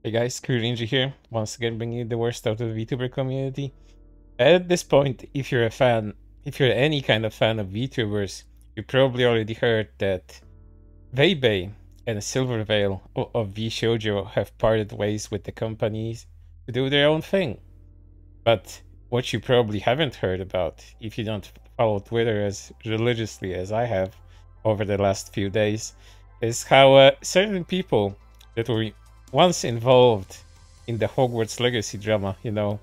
Hey guys, Rinji here, once again bringing you the worst out of the VTuber community. At this point, if you're any kind of fan of VTubers, you probably already heard that Veibae and Silvervale of VShojo have parted ways with the companies to do their own thing. But what you probably haven't heard about, if you don't follow Twitter as religiously as I have over the last few days, is how certain people that were once involved in the Hogwarts Legacy drama, you know,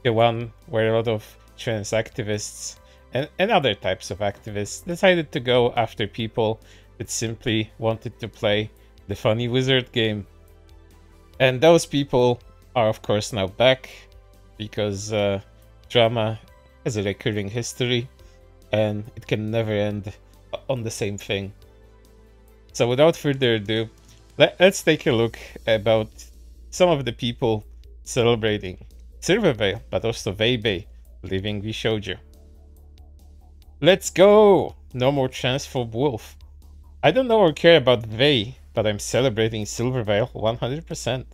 the one where a lot of trans activists and other types of activists decided to go after people that simply wanted to play the funny wizard game. And those people are of course now back because drama has a recurring history and it can never end on the same thing. So without further ado, let's take a look about some of the people celebrating Silvervale, but also Veibae leaving VShojo. Let's go! No more transphobe wolf. I don't know or care about Vei, but I'm celebrating Silvervale 100%.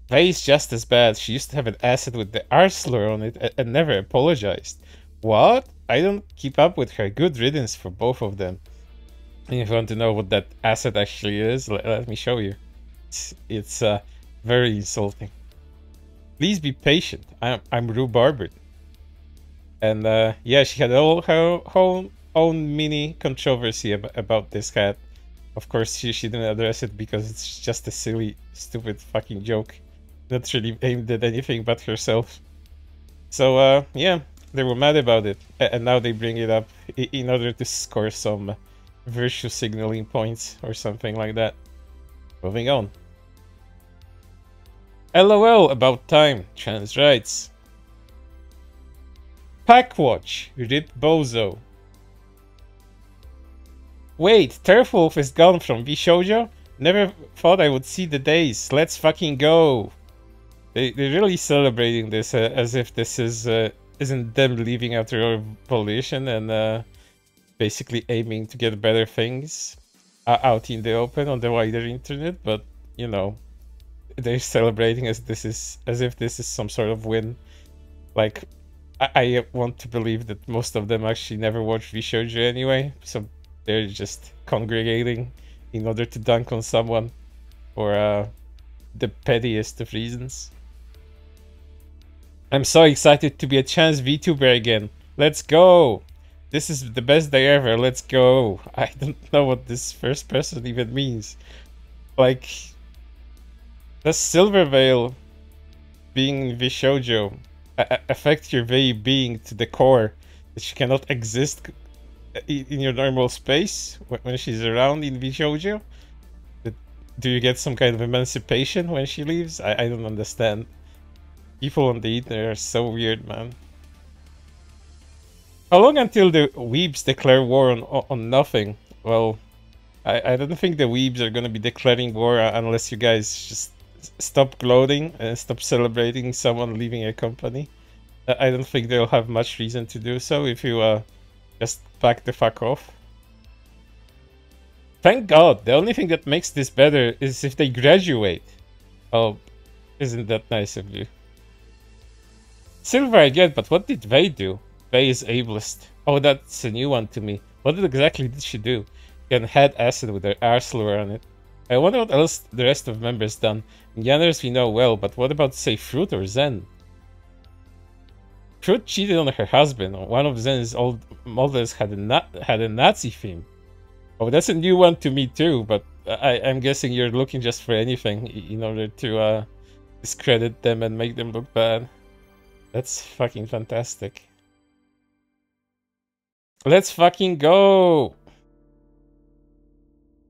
Vei is just as bad. She used to have an asset with the R slur on it and never apologized. What? I don't keep up with her. Good riddance for both of them. And if you want to know what that asset actually is, let me show you. It's very insulting. Please be patient. I'm rhubarbered. And yeah, she had all her own mini controversy about this cat. Of course, she didn't address it because it's just a silly, stupid fucking joke. Not really aimed at anything but herself. So yeah, they were mad about it. And now they bring it up in order to score some virtue signaling points or something like that. Moving on. LOL, about time. Trans rights. Packwatch. Rip Bozo. Wait, Turfwolf is gone from VShojo? Never thought I would see the days. Let's fucking go. They're really celebrating this as if this isn't them leaving after a volition and basically aiming to get better things out in the open on the wider internet, but you know, they're celebrating as if this is some sort of win. Like, I want to believe that most of them actually never watched VShojo anyway, so they're just congregating in order to dunk on someone for the pettiest of reasons. I'm so excited to be a trans VTuber again. Let's go! This is the best day ever, let's go! I don't know what this first person even means. Like, does Silvervale being in VShojo affect your very being to the core? That she cannot exist in your normal space when she's around in VShojo? Do you get some kind of emancipation when she leaves? I don't understand. People on the internet are so weird, man. How long until the weebs declare war on nothing? Well, I don't think the weebs are gonna be declaring war unless you guys just stop gloating and stop celebrating someone leaving a company. I don't think they'll have much reason to do so if you just back the fuck off. Thank God, the only thing that makes this better is if they graduate. Oh, isn't that nice of you? Silver I get, but what did Vei do? Vei is ableist. Oh, that's a new one to me. What exactly did she do? Can head acid with her arselor on it. I wonder what else the rest of members done. Yanners we know well, but what about, say, Fruit or Zen? Fruit cheated on her husband. One of Zen's old models had a Nazi theme. Oh, that's a new one to me too, but I'm guessing you're looking just for anything in order to discredit them and make them look bad. That's fucking fantastic. Let's fucking go!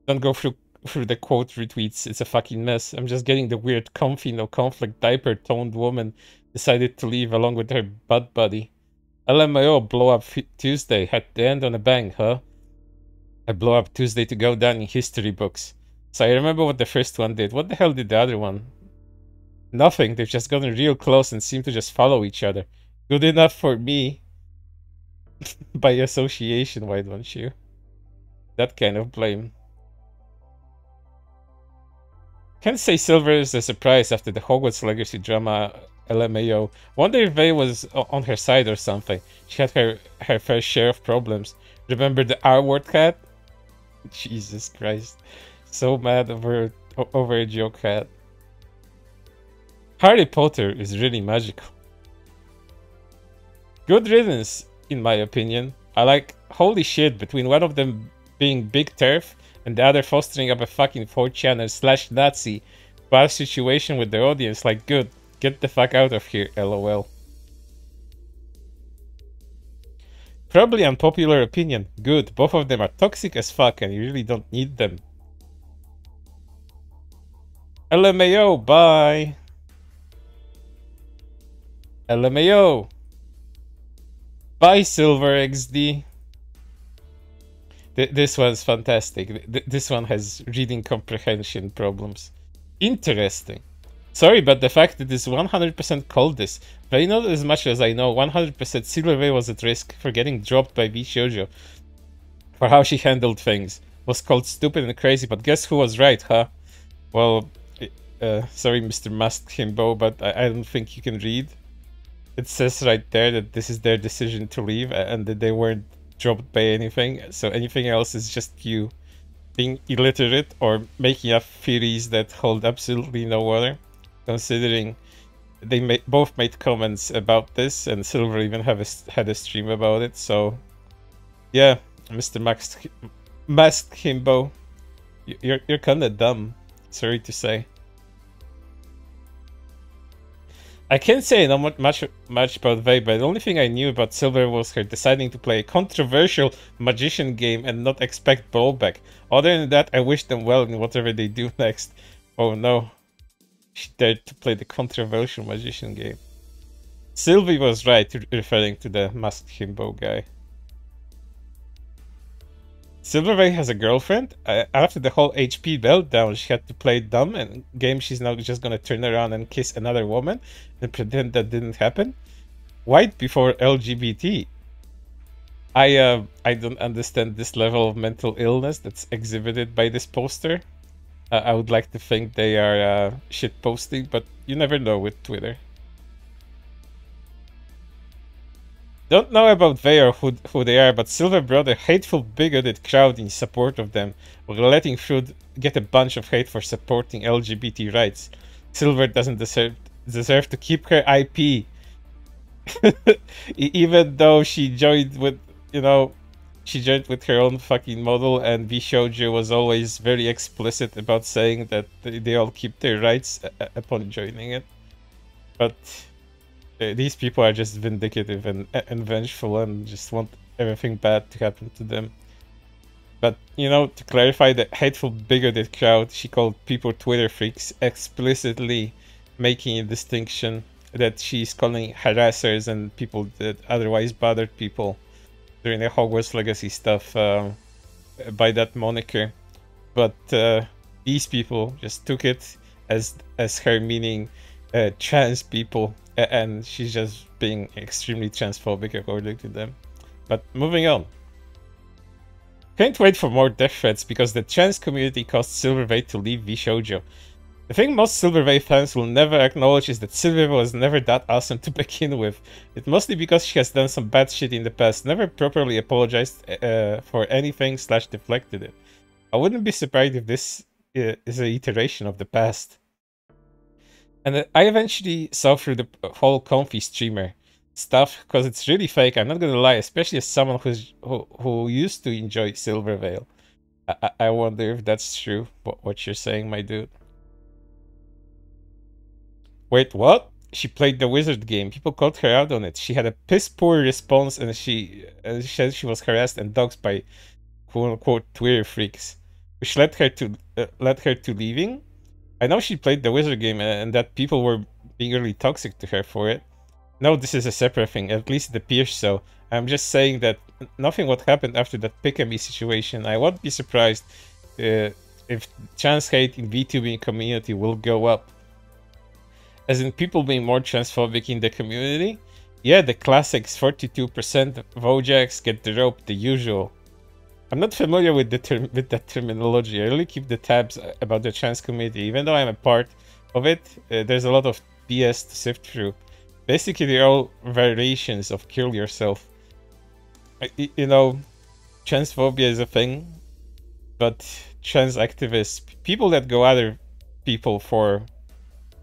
Don't go through the quote retweets, it's a fucking mess. I'm just getting the weird comfy no conflict diaper toned woman decided to leave along with her butt buddy. LMAO blow up Tuesday, had to end on a bang, huh? I blow up Tuesday to go down in history books. So I remember what the first one did. What the hell did the other one? Nothing, they've just gotten real close and seem to just follow each other. Good enough for me. By association, why don't you? That kind of blame. Can't say Silver is a surprise after the Hogwarts Legacy drama LMAO. Wonder if Veibae was on her side or something. She had her fair share of problems. Remember the R-word cat? Jesus Christ. So mad over a joke cat. Harry Potter is really magical. Good riddance, in my opinion. I like, holy shit, between one of them being big turf and the other fostering up a fucking 4chan / Nazi bar situation with the audience. Like, good, get the fuck out of here, lol. Probably unpopular opinion. Good, both of them are toxic as fuck and you really don't need them. LMAO, bye! LMAO! Bye, Silver XD! This one's fantastic. This one has reading comprehension problems. Interesting. Sorry, but the fact that this 100% called this. They know as much as I know, 100% Silvervale was at risk for getting dropped by VShojo for how she handled things. Was called stupid and crazy, but guess who was right, huh? Well, sorry, Mr. Masked Himbo, but I don't think you can read. It says right there that this is their decision to leave and that they weren't dropped by anything. So anything else is just you being illiterate or making up theories that hold absolutely no water. Considering they both made comments about this and Silver even had a stream about it. So yeah, Mr. Masked Himbo, you're kinda dumb. Sorry to say. I can't say not much about Veibae. The only thing I knew about Silver was her deciding to play a controversial magician game and not expect blowback. Other than that, I wish them well in whatever they do next. Oh no, she dared to play the controversial magician game. Sylvie was right, referring to the Masked Himbo guy. Silvervale has a girlfriend. After the whole HP meltdown, she had to play dumb and game. She's now just gonna turn around and kiss another woman and pretend that didn't happen. White before LGBT. I don't understand this level of mental illness that's exhibited by this poster. I would like to think they are shit posting, but you never know with Twitter. Don't know about they or who they are, but Silver brought a hateful, bigoted crowd in support of them, while letting Fruit get a bunch of hate for supporting LGBT rights. Silver doesn't deserve to keep her IP. Even though she joined with, she joined with her own fucking model, and VShojo was always very explicit about saying that they all keep their rights upon joining it. But these people are just vindictive and vengeful and just want everything bad to happen to them. But, to clarify, the hateful, bigoted crowd, she called people Twitter freaks, explicitly making a distinction that she's calling harassers and people that otherwise bothered people during the Hogwarts Legacy stuff by that moniker. But these people just took it as her meaning trans people, and she's just being extremely transphobic according to them. But moving on. Can't wait for more death threats because the trans community caused Silvervale to leave VShojo. The thing most Silvervale fans will never acknowledge is that Silvervale was never that awesome to begin with. It's mostly because she has done some bad shit in the past, never properly apologized for anything / deflected it. I wouldn't be surprised if this is an iteration of the past. And I eventually saw through the whole comfy streamer stuff because it's really fake. I'm not gonna lie, especially as someone who used to enjoy Silvervale. I wonder if that's true. What you're saying, my dude. Wait, what? She played the wizard game. People called her out on it. She had a piss poor response, and she said she was harassed and doxxed by quote unquote Twitter freaks, which led her to leaving. I know she played the wizard game and that people were being really toxic to her for it. No, this is a separate thing, at least it appears so. I'm just saying that nothing what happened after that pick-a-me situation. I won't be surprised if trans hate in VTubing community will go up. As in people being more transphobic in the community. Yeah, the classics, 42% Vojaks get the rope, the usual. I'm not familiar with the with that terminology. I really keep the tabs about the trans community, even though I'm a part of it. There's a lot of BS to sift through. Basically, they're all variations of kill yourself. You know, transphobia is a thing, but trans activists, people that go other people for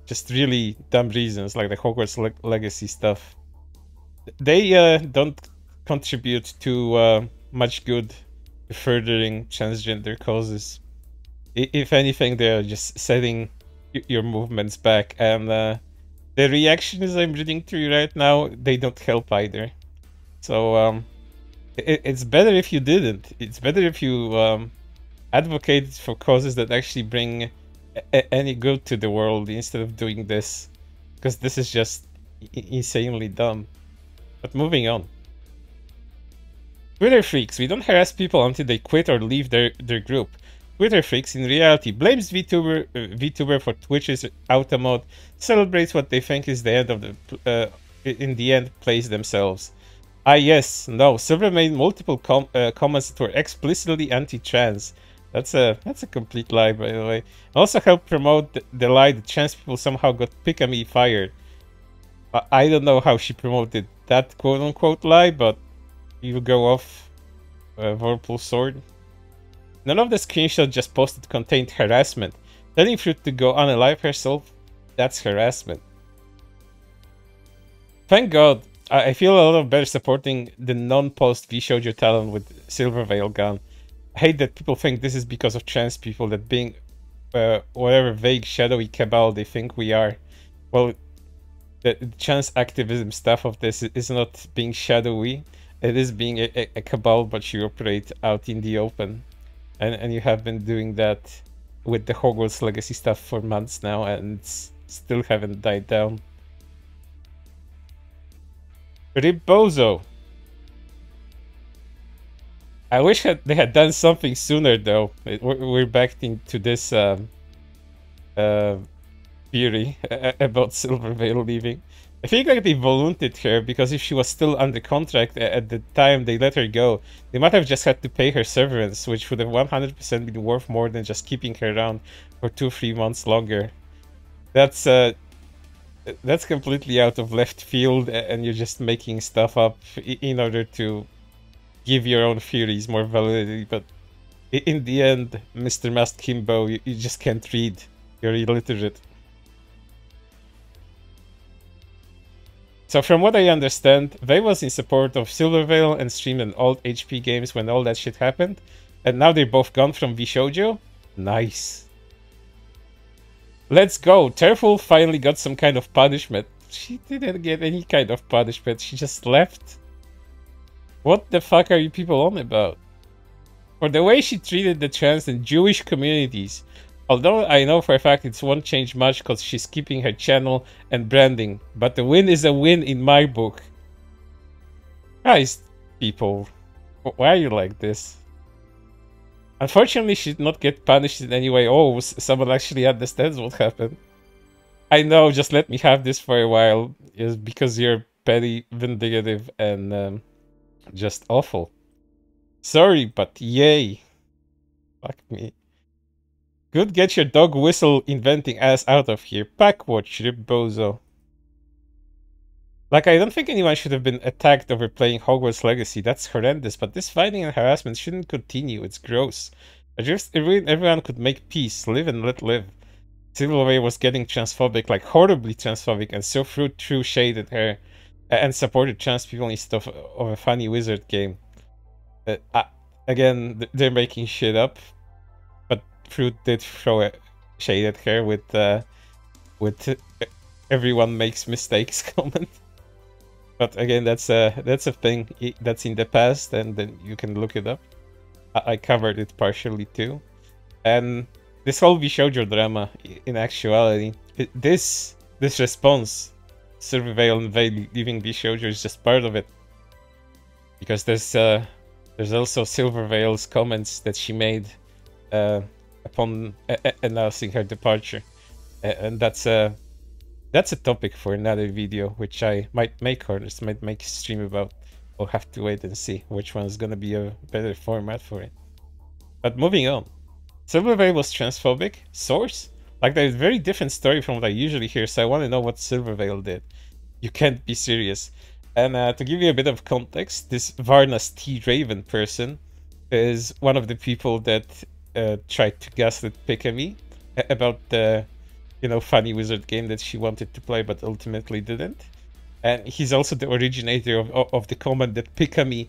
just really dumb reasons, like the Hogwarts Legacy stuff, they don't contribute to much good to furthering transgender causes. If anything, they're just setting your movements back, and the reactions I'm reading through right now, they don't help either. So it's better if you didn't. It's better if you advocated for causes that actually bring any good to the world instead of doing this, because this is just insanely dumb. But moving on. Twitter freaks. We don't harass people until they quit or leave their group. Twitter freaks in reality blames VTuber for Twitch's auto mode, celebrates what they think is the end of the in the end plays themselves. Ah yes, no, Silver made multiple comments that were explicitly anti-trans. That's a complete lie, by the way. Also helped promote the lie that trans people somehow got pick-a-me fired. I don't know how she promoted that quote-unquote lie, but you go off Whirlpool's sword. None of the screenshots just posted contained harassment. Telling Fruit to go unalive herself, that's harassment. Thank God, I feel a lot better supporting the non-post VShojo talent with Silvervale gone. I hate that people think this is because of trans people, that being whatever vague shadowy cabal they think we are. Well, the trans activism stuff of this is not being shadowy. It is being a cabal, but you operate out in the open. And you have been doing that with the Hogwarts Legacy stuff for months now, and still haven't died down. Ribozo. I wish they had done something sooner, though. We're back into this theory about Silvervale leaving. I think like they volunteered her because if she was still under contract at the time they let her go, they might have just had to pay her severance, which would have 100% been worth more than just keeping her around for 2-3 months longer. That's completely out of left field, and you're just making stuff up in order to give your own theories more validity. But in the end, Mr. Mast Kimbo, you just can't read. You're illiterate. So from what I understand, Veibae was in support of Silvervale and streamed an old HP games when all that shit happened. And now they're both gone from VShojo? Nice. Let's go. Terful finally got some kind of punishment. She didn't get any kind of punishment. She just left. What the fuck are you people on about? For the way she treated the trans and Jewish communities. Although I know for a fact it won't change much because she's keeping her channel and branding. But the win is a win in my book. Guys, people, why are you like this? Unfortunately, she did not get punished in any way. Oh, someone actually understands what happened. I know, just let me have this for a while. Is because you're petty, vindictive, and just awful. Sorry, but yay. Fuck me. Good, get your dog whistle inventing ass out of here. Packwatch, Ribozo. Like, I don't think anyone should have been attacked over playing Hogwarts Legacy. That's horrendous, but this fighting and harassment shouldn't continue. It's gross. Everyone could make peace, live and let live. Silvervale was getting transphobic, like horribly transphobic, and so threw shade at her and supported trans people instead of a funny wizard game. Again, they're making shit up. Fruit did throw a shade at her with everyone makes mistakes comment. But again, that's a thing that's in the past, and then you can look it up. I covered it partially too. And this whole VShojo drama, in actuality, this response, Silvervale and Veibae leaving VShojo, is just part of it. Because there's also Silvervale's comments that she made upon announcing her departure, and that's a topic for another video, which I might make or just might make a stream about. We'll have to wait and see which one's gonna be a better format for it. But moving on. Silvervale was transphobic? Source? Like, there's a very different story from what I usually hear, so I want to know what Silvervale did. You can't be serious. And to give you a bit of context, this Varna's T. Raven person is one of the people that tried to gaslit Pikami about the, funny wizard game that she wanted to play but ultimately didn't. And he's also the originator of the comment that Pikami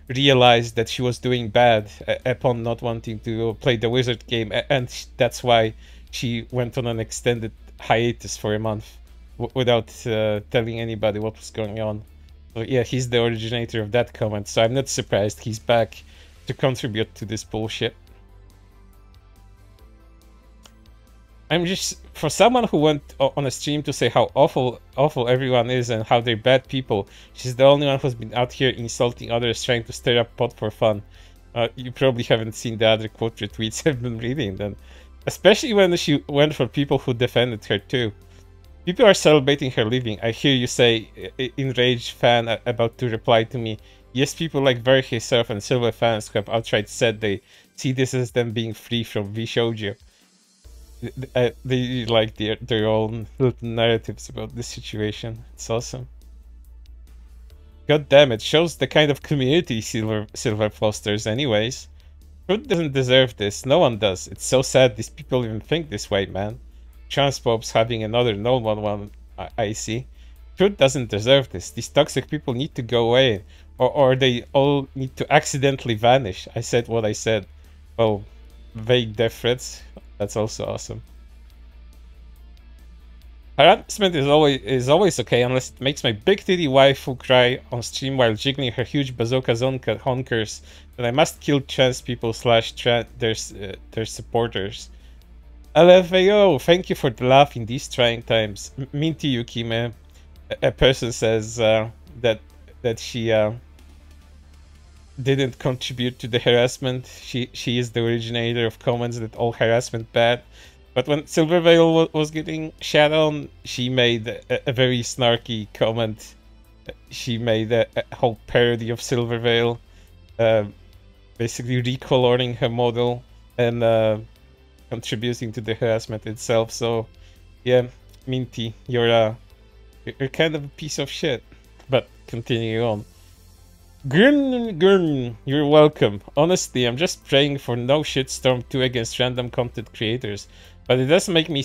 realized that she was doing bad upon not wanting to play the wizard game, and that's why she went on an extended hiatus for a month without telling anybody what was going on. So yeah, he's the originator of that comment, so I'm not surprised he's back to contribute to this bullshit. I'm just, for someone who went on a stream to say how awful everyone is and how they're bad people, she's the only one who's been out here insulting others, trying to stir up pot for fun. You probably haven't seen the other quote retweets I've been reading then. Especially when she went for people who defended her too. People are celebrating her leaving. I hear you say, enraged fan about to reply to me. Yes, people like Ver herself and Silver fans who have outright said they see this as them being free from VShojo. They like their own little narratives about this situation. It's awesome. God damn it, shows the kind of community Silver fosters anyways. Fruit doesn't deserve this, no one does. It's so sad these people even think this way, man. Transpopes having another normal one, I see. Fruit doesn't deserve this. These toxic people need to go away. Or they all need to accidentally vanish. I said what I said. Oh, vague death threats. That's also awesome. Harassment is always okay unless it makes my big titty waifu cry on stream while jiggling her huge bazooka zonka honkers. Then I must kill trans people / their supporters. LFAO, thank you for the laugh in these trying times. Mean to you, Kime. A person says that she didn't contribute to the harassment. She is the originator of comments that all harassment bad. But when Silvervale was getting shat on, she made a very snarky comment. She made a whole parody of Silvervale, basically recoloring her model and contributing to the harassment itself. So, yeah, Minty, you're kind of a piece of shit. But continue on. Gurn, you're welcome. Honestly, I'm just praying for no shitstorm 2 against random content creators. But it does make me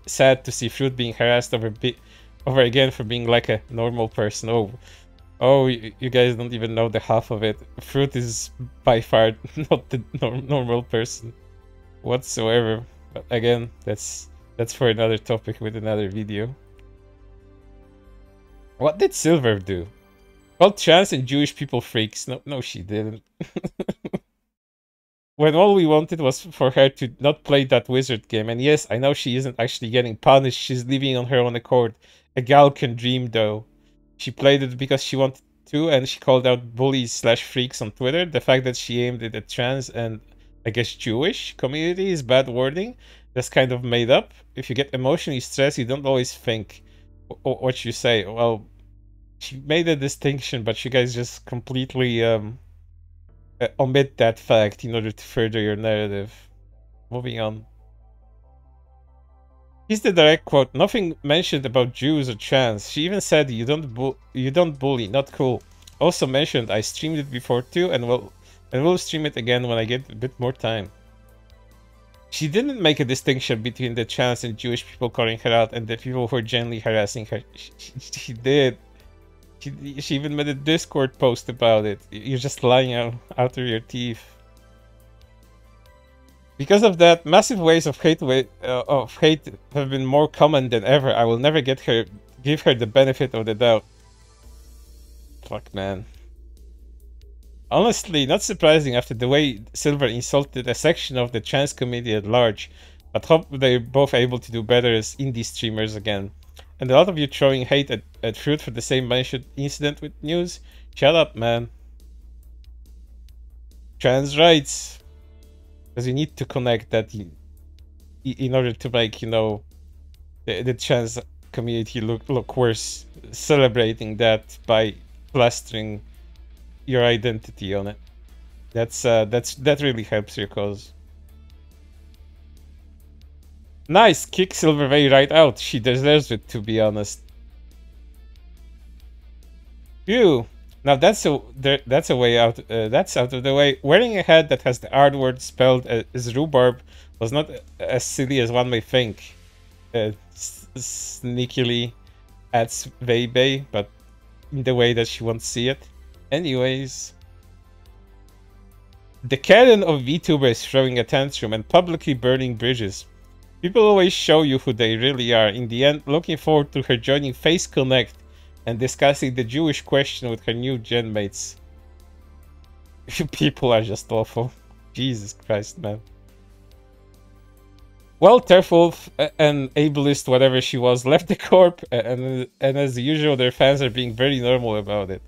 sad to see Fruit being harassed over again for being like a normal person. Oh, you guys don't even know the half of it. Fruit is by far not the normal person whatsoever. But again, that's for another topic with another video. What did Silver do? Called trans and Jewish people freaks. No, she didn't. When all we wanted was for her to not play that wizard game. And yes, I know she isn't actually getting punished. She's leaving on her own accord. A gal can dream, though. She played it because she wanted to, and she called out bullies / freaks on Twitter. The fact that she aimed it at trans and, I guess, Jewish community is bad wording. That's kind of made up. If you get emotionally stressed, you don't always think what you say. Well, she made a distinction, but you guys just completely omit that fact in order to further your narrative. Moving on. Here's the direct quote. Nothing mentioned about Jews or trans. She even said you don't bully. Not cool. Also mentioned I streamed it before too, and will stream it again when I get a bit more time. She didn't make a distinction between the trans and Jewish people calling her out and the people who are genuinely harassing her. She did. She even made a Discord post about it. You're just lying out of your teeth. Because of that, massive waves of hate have been more common than ever. I will never give her the benefit of the doubt. Fuck, man. Honestly, not surprising after the way Silver insulted a section of the trans community at large. But hope they're both able to do better as indie streamers again. And a lot of you throwing hate at Fruit for the same mentioned incident with news. Shut up, man. Trans rights. Because you need to connect that in order to make, the trans community look worse. Celebrating that by plastering your identity on it. That really helps your cause. Nice, kick Silvervale right out. She deserves it, to be honest. Phew. Now that's a way out. That's out of the way. Wearing a hat that has the R word spelled as rhubarb was not as silly as one may think. Sneakily adds Veibae, but in the way that she won't see it. Anyways, the canon of VTubers throwing a tantrum and publicly burning bridges. People always show you who they really are. In the end, looking forward to her joining Face Connect and discussing the Jewish question with her new gen mates. You people are just awful. Jesus Christ, man. Well, Terfulf and ableist, whatever she was, left the corp, and as usual, their fans are being very normal about it.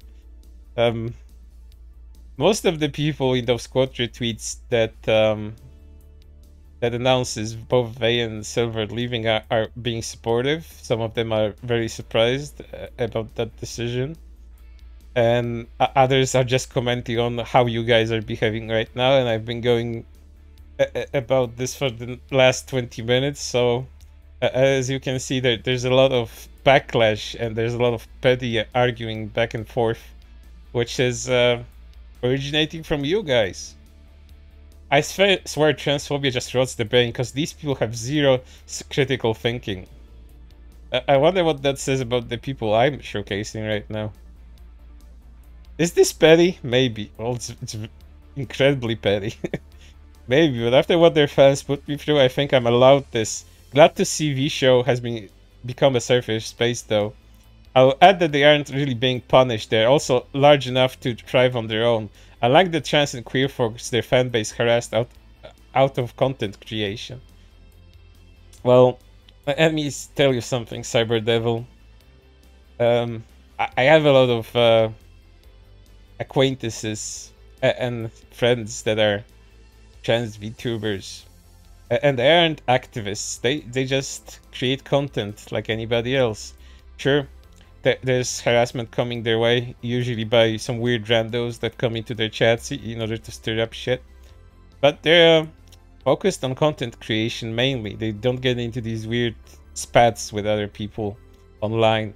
Most of the people in those quote retweets that that announces both Vei and Silver leaving are being supportive. Some of them are very surprised about that decision, and others are just commenting on how you guys are behaving right now. And I've been going about this for the last 20 minutes, so as you can see, there's a lot of backlash and there's a lot of petty arguing back and forth, which is originating from you guys. I swear transphobia just rots the brain, because these people have zero critical thinking. I wonder what that says about the people I'm showcasing right now. Is this petty? Maybe. Well, it's incredibly petty. Maybe, but after what their fans put me through, I think I'm allowed this. Glad to see VShojo has become a safer space, though. I'll add that they aren't really being punished. They're also large enough to thrive on their own. I like the trans and queer folks their fanbase harassed out of content creation. Well, let me tell you something, Cyber Devil. I have a lot of acquaintances and friends that are trans VTubers, and they aren't activists. They just create content like anybody else. Sure, there's harassment coming their way, usually by some weird randos that come into their chats in order to stir up shit. But they're focused on content creation mainly. They don't get into these weird spats with other people online.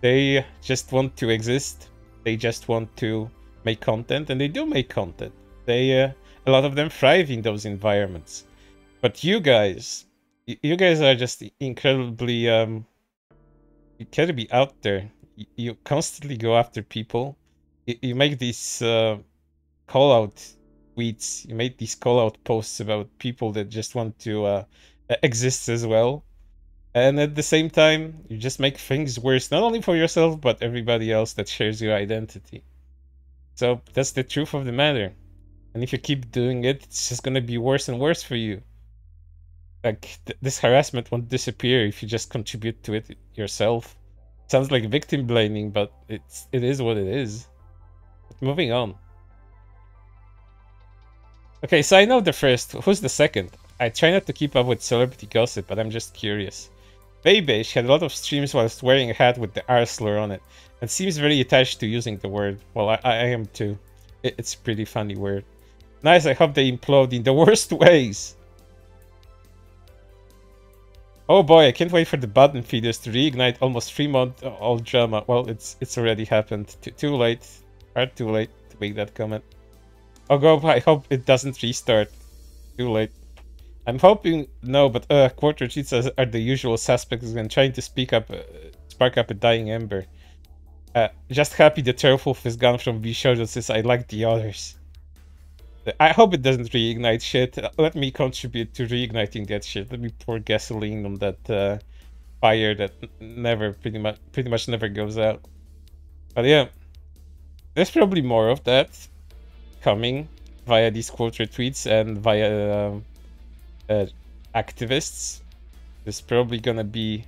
They just want to exist. They just want to make content, and they do make content. A lot of them thrive in those environments. But you guys are just incredibly out there. You constantly go after people. You make these call-out tweets. You make these call-out posts about people that just want to exist as well. And at the same time, you just make things worse, not only for yourself, but everybody else that shares your identity. So that's the truth of the matter. And if you keep doing it, it's just gonna be worse and worse for you. Like, this harassment won't disappear if you just contribute to it yourself. Sounds like victim blaming, but it is what it is. But moving on. Okay, so I know the first. Who's the second? I try not to keep up with celebrity gossip, but I'm just curious. Veibae, she had a lot of streams whilst wearing a hat with the R slur on it, and seems very attached to using the word. Well, I am too. It's a pretty funny word. Nice, I hope they implode in the worst ways. Oh boy, I can't wait for the button feeders to reignite almost 3-month-old drama. Well, it's already happened. Too late. Too late to make that comment. Oh god, I hope it doesn't restart. Too late. I'm hoping no, but quarter cheats are the usual suspects and trying to spark up a dying ember. Just happy the Terfulf is gone from VShojo since I like the others. I hope it doesn't reignite shit. Let me contribute to reigniting that shit. Let me pour gasoline on that fire that pretty much never goes out. But yeah, there's probably more of that coming via these quote retweets and via activists. There's probably gonna be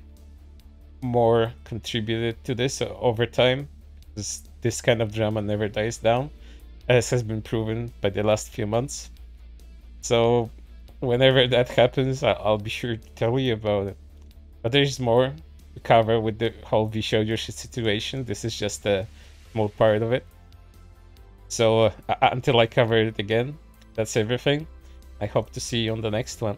more contributed to this over time. This kind of drama never dies down, as has been proven by the last few months. So whenever that happens, I'll be sure to tell you about it. But there's more to cover with the whole VShojo situation. This is just a small part of it. So until I cover it again, that's everything. I hope to see you on the next one.